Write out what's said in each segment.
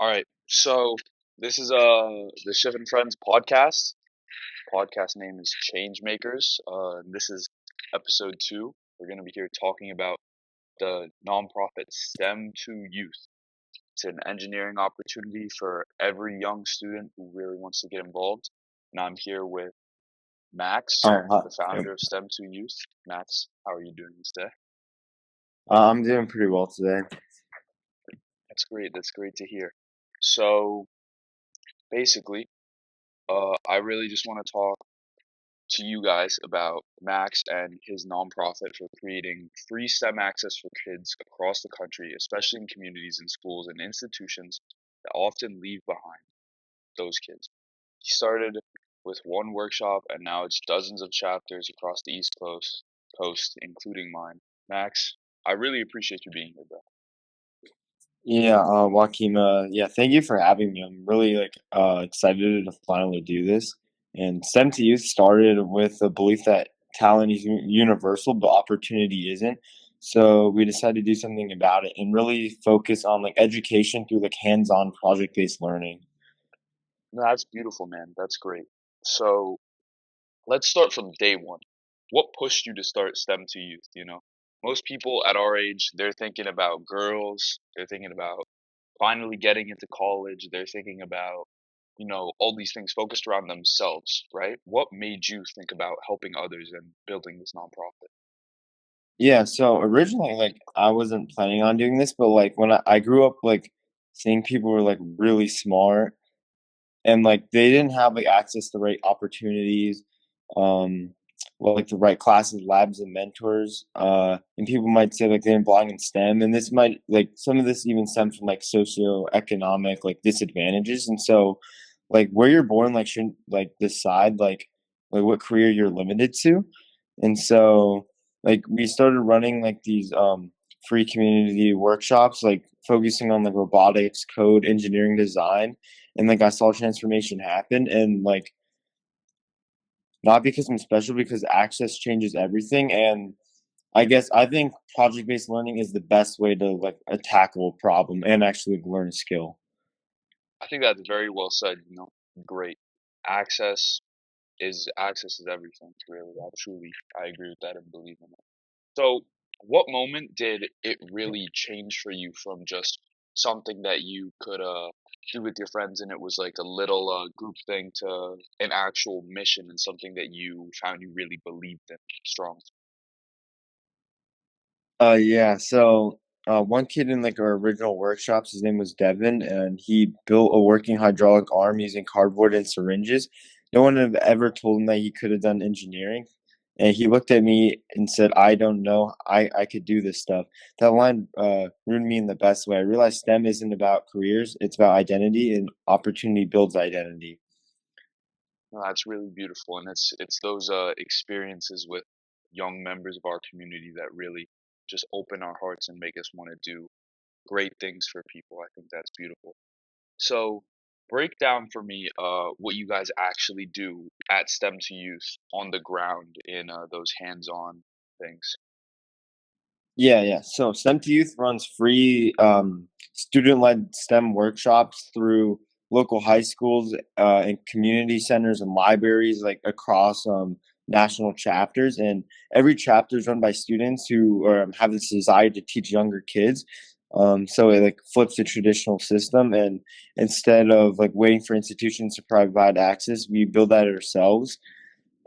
All right. So this is the Shif and Friends podcast. Podcast name is Changemakers. This is episode 2. We're going to be here talking about the nonprofit STEM to Youth. It's an engineering opportunity for every young student who really wants to get involved. And I'm here with Max, Oh, hi. the founder of STEM to Youth. Max, how are you doing this day? I'm doing pretty well today. That's great. That's great to hear. So basically, I really just want to talk to you guys about Max and his nonprofit for creating free STEM access for kids across the country, especially in communities and schools and institutions that often leave behind those kids. He started with one workshop and now it's dozens of chapters across the Coast, including mine. Max, I really appreciate you being here, bro. Yeah, Joaquin, yeah, thank you for having me. I'm really excited to finally do this. And STEM to Youth started with the belief that talent is universal, but opportunity isn't. So we decided to do something about it and really focus on like education through like hands-on project-based learning. No, that's beautiful, man. That's great. So let's start from day one. What pushed you to start STEM to Youth? Most people at our age, they're thinking about girls, they're thinking about finally getting into college, they're thinking about, all these things focused around themselves, right? What made you think about helping others and building this nonprofit? Yeah, so originally, like, I wasn't planning on doing this, but like when I grew up, like, seeing people were like really smart and like they didn't have like access to the right opportunities, um well, like the right classes, labs, and mentors, and people might say like they didn't belong in STEM, and this might like some of this even stems from like socioeconomic like disadvantages. And so like where you're born like shouldn't like decide like what career you're limited to. And so like we started running like these free community workshops, like focusing on like robotics, code, engineering, design. And like I saw transformation happen. And like not because I'm special, because access changes everything. And I think project based learning is the best way to like tackle a problem and actually learn a skill. I think that's very well said. Great. Access access is everything, really. I agree with that and believe in it. So, what moment did it really change for you from just something that you could do with your friends and it was like a little group thing to an actual mission and something that you found you really believed in strong? Yeah. So, one kid in like our original workshops, his name was Devin, and he built a working hydraulic arm using cardboard and syringes. No one had ever told him that he could have done engineering. And he looked at me and said, "I don't know. I could do this stuff." That line ruined me in the best way. I realized STEM isn't about careers; it's about identity, and opportunity builds identity. No, that's really beautiful, and it's those experiences with young members of our community that really just open our hearts and make us want to do great things for people. I think that's beautiful. So, break down for me what you guys actually do at STEM to Youth on the ground in those hands-on things. Yeah, yeah. So STEM to Youth runs free student-led STEM workshops through local high schools and community centers and libraries like across national chapters. And every chapter is run by students who have this desire to teach younger kids. So it like flips the traditional system, and instead of like waiting for institutions to provide access, we build that ourselves.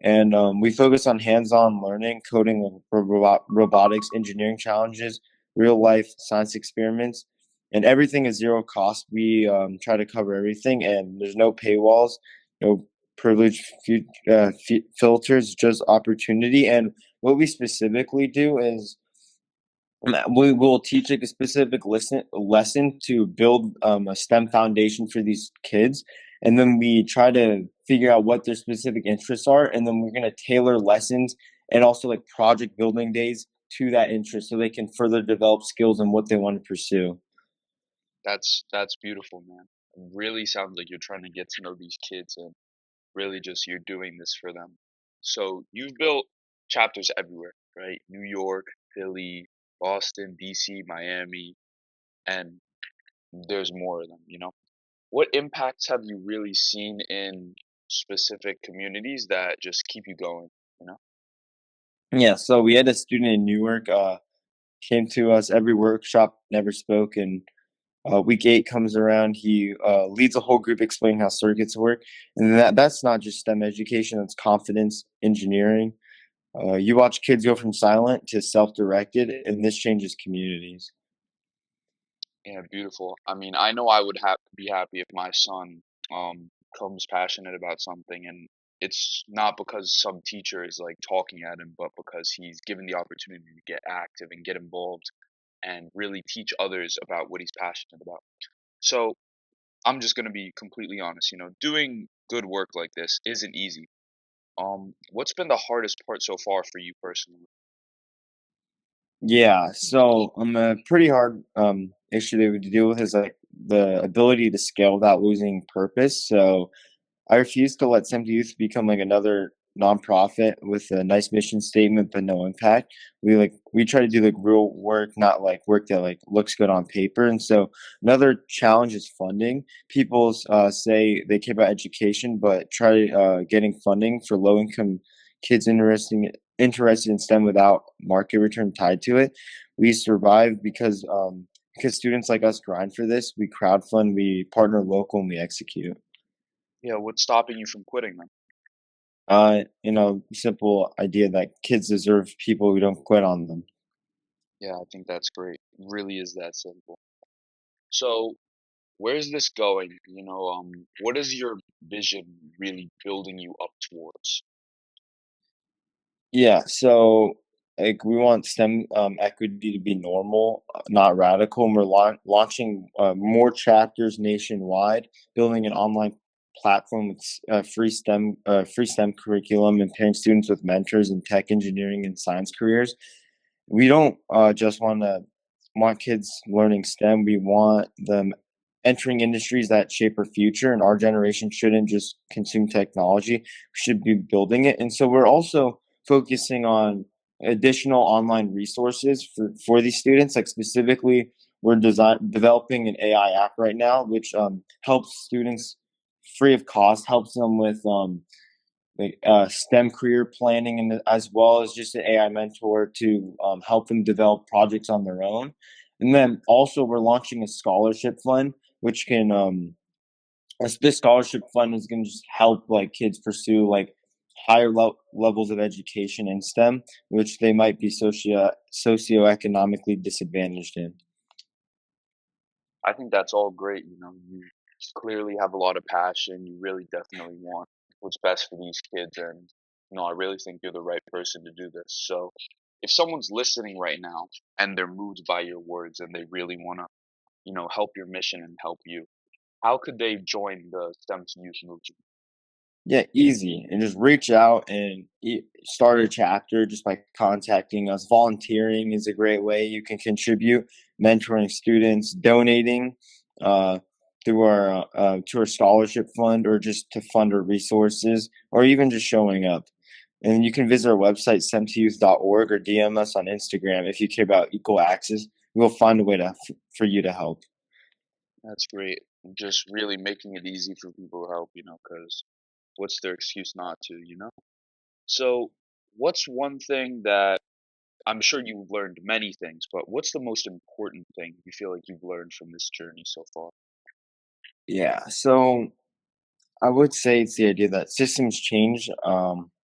And we focus on hands-on learning, coding, robotics, engineering challenges, real life science experiments, and everything is zero cost. We try to cover everything, and there's no paywalls, no privilege filters, just opportunity. And what we specifically do is we will teach like a specific lesson to build a STEM foundation for these kids, and then we try to figure out what their specific interests are, and then we're going to tailor lessons and also like project building days to that interest, so they can further develop skills in what they want to pursue. That's beautiful, man. It really sounds like you're trying to get to know these kids and really just you're doing this for them. So, you've built chapters everywhere, right? New York, Philly, Boston, DC, Miami, and there's more of them, you know? What impacts have you really seen in specific communities that just keep you going, you know? Yeah, so we had a student in Newark came to us every workshop, never spoke, and week 8 comes around, he leads a whole group explaining how circuits work, and that's not just STEM education, that's confidence engineering. You watch kids go from silent to self-directed, and this changes communities. Yeah, beautiful. I mean, I know I would be happy if my son comes passionate about something, and it's not because some teacher is like talking at him, but because he's given the opportunity to get active and get involved and really teach others about what he's passionate about. So I'm just gonna be completely honest, doing good work like this isn't easy. What's been the hardest part so far for you personally? Yeah, so a pretty hard issue that we deal with is like the ability to scale without losing purpose. So I refuse to let Send Youth become like another nonprofit with a nice mission statement but no impact. We try to do like real work, not like work that like looks good on paper. And so another challenge is funding. People say they care about education, but try getting funding for low income kids interested in STEM without market return tied to it. We survive because students like us grind for this. We crowdfund, we partner local, and we execute. Yeah, what's stopping you from quitting then? Simple idea that kids deserve people who don't quit on them. Yeah, I think that's great. It really is that simple. So, where's this going? What is your vision really building you up towards? Yeah, so like we want STEM equity to be normal, not radical, and we're launching more chapters nationwide, building an online platform with free STEM curriculum, and pairing students with mentors in tech, engineering, and science careers. We don't just want kids learning STEM. We want them entering industries that shape our future. And our generation shouldn't just consume technology; we should be building it. And so we're also focusing on additional online resources for these students. Like specifically, we're developing an AI app right now, which helps students free of cost, helps them with STEM career planning, and as well as just an AI mentor to help them develop projects on their own. And then also we're launching a scholarship fund, which can this scholarship fund is going to just help like kids pursue like levels of education in STEM, which they might be socioeconomically disadvantaged in. I think that's all great. You clearly have a lot of passion. You really definitely want what's best for these kids, and I really think you're the right person to do this. So, if someone's listening right now and they're moved by your words and they really want to, help your mission and help you, how could they join the STEM to Youth movement? Yeah, easy. And just reach out and start a chapter just by contacting us. Volunteering is a great way you can contribute, mentoring students, donating uh, through our to our scholarship fund, or just to fund our resources, or even just showing up. And you can visit our website, semtouth.org, or DM us on Instagram if you care about equal access. We'll find a way for you to help. That's great. Just really making it easy for people to help, because what's their excuse not to, So, what's one thing that I'm sure you've learned many things, but what's the most important thing you feel like you've learned from this journey so far? Yeah. So I would say it's the idea that systems change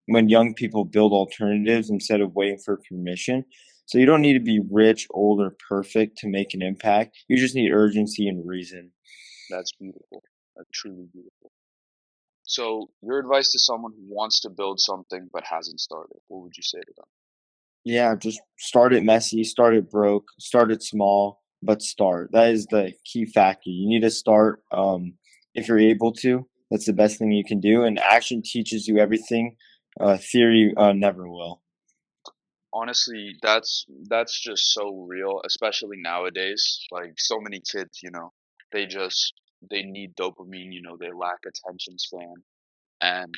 when young people build alternatives instead of waiting for permission. So you don't need to be rich, old, or perfect to make an impact. You just need urgency and reason. That's beautiful. That's truly beautiful. So, your advice to someone who wants to build something but hasn't started, what would you say to them? Yeah, just start it messy, start it broke, start it small, but start. That is the key factor. You need to start if you're able to. That's the best thing you can do. And action teaches you everything. Theory never will. Honestly, that's just so real, especially nowadays. Like so many kids, they need dopamine, they lack attention span, and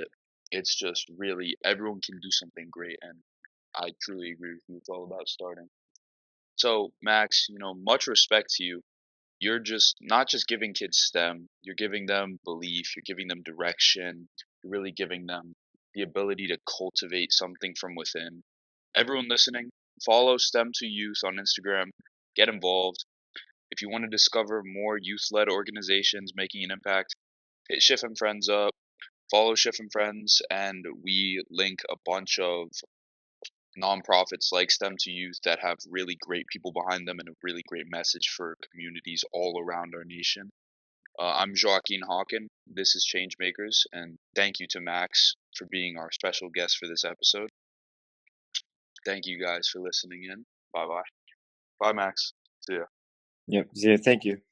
it's just really everyone can do something great, and I truly agree with you. It's all about starting. So, Max, much respect to you. you're just not just giving kids STEM, you're giving them belief, you're giving them direction, you're really giving them the ability to cultivate something from within. Everyone listening, follow STEM to Youth on Instagram, get involved. If you want to discover more youth led organizations making an impact, hit Shif and Friends up, follow Shif and Friends, and we link a bunch of nonprofits like STEM to Youth that have really great people behind them and a really great message for communities all around our nation. I'm Jake Hawken. This is Changemakers, and thank you to Max for being our special guest for this episode. Thank you guys for listening in. Bye bye. Bye, Max. See ya. Yep. Yeah, thank you.